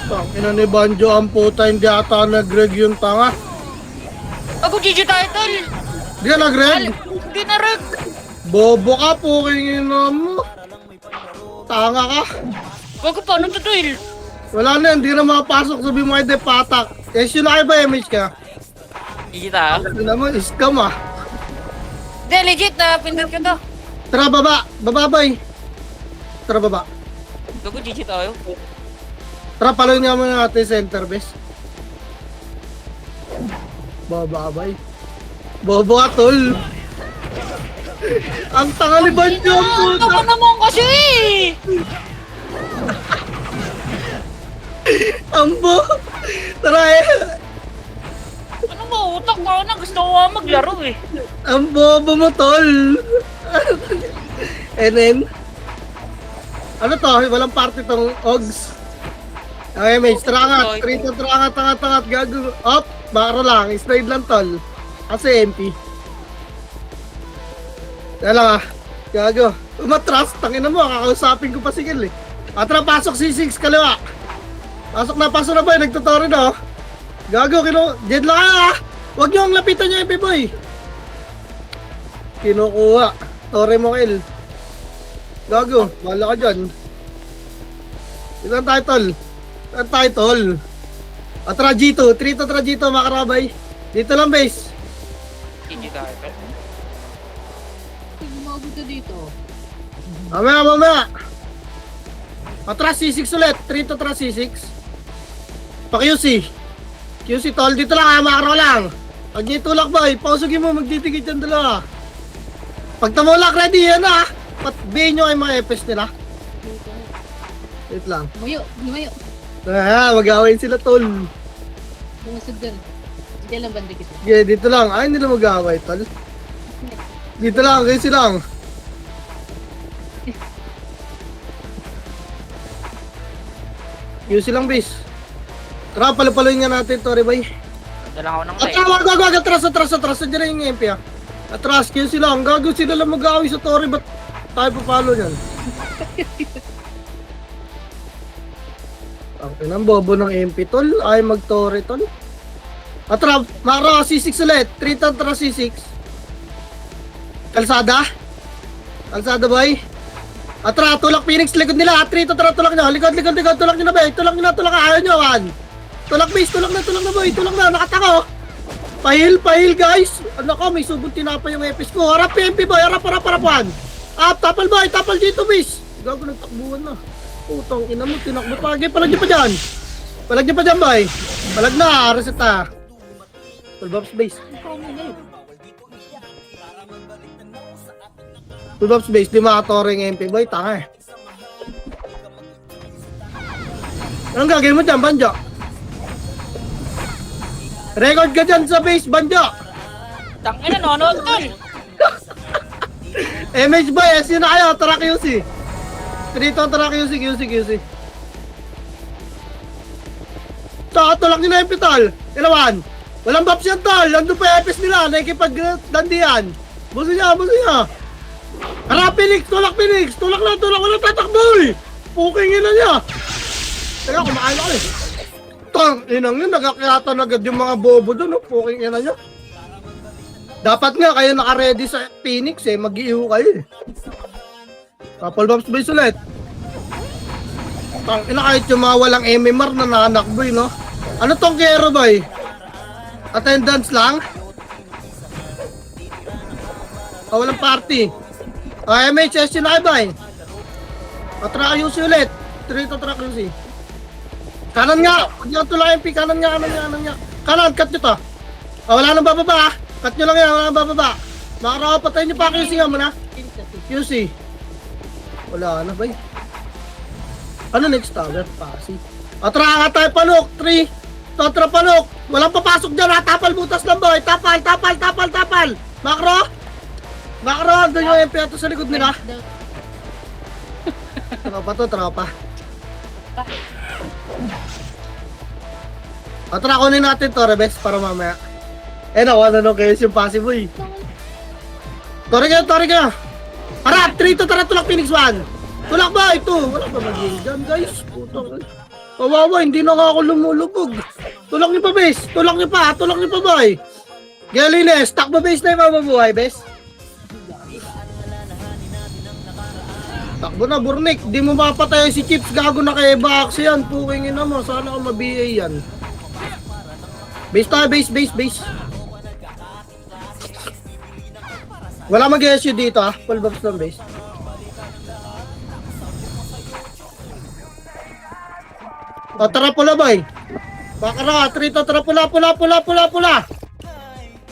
Ina ni Banjo ang puta, hindi ata nag-reg yung tanga. Ako GG tayo, tol. Di ka nag-reg? Hindi na reg. Bobo ka po, kingin mo. Tanga ka. Bago pa, anong tol? Wala na, hindi na makapasok. Sabi mo ay de patak. SU na kayo ba, MH ka? GG tayo? Hindi naman, scam ah. Hindi, legit na pindot ko to. Tara, baba. Baba, boy. Tara, baba. Bago GG tayo. Tara, paloy nga muna natin center base. Baba, boy. Bobo ka, tol. Ang tanga ni Banjo, ang Ano puta. ka naman kasi? Ambo. Tara eh. Ano ba, utak ko na. Gusto ko nga maglaro eh. Ang bobo mo, tol. And then, ano to? Walang party tong Ogs. Okay, mate. Trangat. Trito, trangat, tangat, tangat. Gago. Op. Baro lang. Slide lang, tol. Kasi MP. Kaya lang ah. Gago. Umatras. Tangina mo. Kakausapin ko pa sigil eh. Atra, pasok C6 kaliwa. Pasok na ba? Nagtutori na oh. Gago, Diyan lang ah. Huwag niyo ang lapitan niyo, MP boy. Kinukuha. Tore mo, kill. Gago, wala ka dyan. Ilan title? Ilan title? Atra G2, 3 to Atra G2, makarabay. Dito lang base. GG tayo, tol. Gumaguto dito. Mamaya. Atra C6 ulit, 3 to Atra C6. Pa QC. QC tol, dito lang ha, makaro lang. Pag niya tulak boy, pausugin mo, magtitigit yan dalawa. Pag tumulak, ready yan ha. Patbihin nyo ay mga FS nila. Wait lang. Lumayo. Mag-away sila tol. Bumusog doon. Diyan lang banda kita. Yeah, dito lang. Ay, hindi na mag-away tol. Dito lang, kasi lang. QC lang base. Tara, palapaloy nga natin to, Rebay. Dala ko ng Wag, atras. Nandiyan na yung MP ah. Atras, QC lang. Gago sila lang mag-away sa Tori, ba't tayo papalo niyan? Ang pinang bobo ng MP tol, ay mag-Tori tol. Atra, Mara, C6 ulit. 3 to Atra C6. Kalsada boy. Atra, tulak Phoenix, likod nila. 3 to Atra, tulak nyo. Likod, tulak nyo na boy. Tulak nyo, ayaw nyo, man. Tulak base, tulak na boy. Tulak na, nakatako. Pahil guys. Ano ko, may subong tinapa yung EPS ko. Harap MP boy, harap. Tapal boy, tapal dito base. Gago, nagtakbuhan na. Putang ina mo, tinakbo pa. Palag nyo pa dyan boy. Palag na, reseta. Full box base. Full box base, di makatoring MP boy, tanga eh. Anong gagawin mo dyan, Banjo? Record ka dyan sa base, Banjo! Tangina, nonood tol. MH boy, SU na kayo, tara QC. Trito, tara QC. Tulak nyo na yung pitol. Ilawan. Walang box yan tol. Nandun pa yung FS nila. Nakikipag-dandihan. Buso niya. Harap Phoenix. Tulak. Walang tatakboy. Puking ina niya. Teka, kumakain ako eh. Tang, inang yun. Nagkakiyatan agad yung mga bobo doon. Puking ina niya. Dapat nga kayo naka-ready sa Phoenix eh. Mag-iiho kayo eh. Couple bombs base ulit. Tang, ina kahit yung mga walang MMR na nanakboy no. Ano tong kero boy? Attendance lang? Walang party. MHS yun na boy. Atra UC ulit. Trito track UC. Kanan nga. Huwag nyo tulak MP. Kanan nga. Kanan, cut nyo to. Wala nang bababa. Cut nyo lang yan. Wala nang bababa. Makakapatay nyo pa QC nga muna. QC. Wala na bay. Ano next tower? Pasi. Atra nga tayo palok. 3. Totra palok. Walang papasok dyan ha. Tapal butas lang boy. Tapal. Makro. Doon yung MP ato sa likod nila. Tropa. Atra kunin natin to Rebes para mamaya. Ano kayo yung passive boy. Tori ka. Harap. 3 to tara tulak Phoenix 1. Tulak boy. 2. Wala pa magiging dyan guys. Putong. Kawawa, hindi na nga ako lumulubog. Tulak niyo pa, bes. Tulak niyo pa, boy. Galines, takbo base na yung mabubuhay, bes. Takbo na, Burnik. Di mo mapatay si Chips. Gago na kay Bax yan. Pukingin na mo. Sana ka ma-BA yan. Base tayo, base. Wala mag-SU dito ah. Full box ng base. O, tara pula, boy. Baka na, trito, tara pula.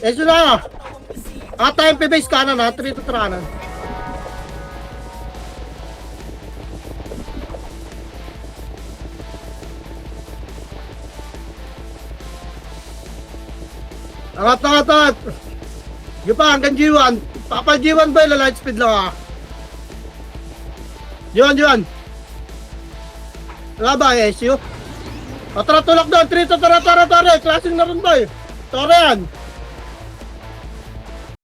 SU na. Tayo base kanan ha. Trito, tara kanan. Angat. Yung pa, hanggang G1. Papa G1 ba, light speed lang ha. G1. Wala ba, SU? Tara, tulak doon. Trito, tara. Klaseng na rin ba eh. Tara yan.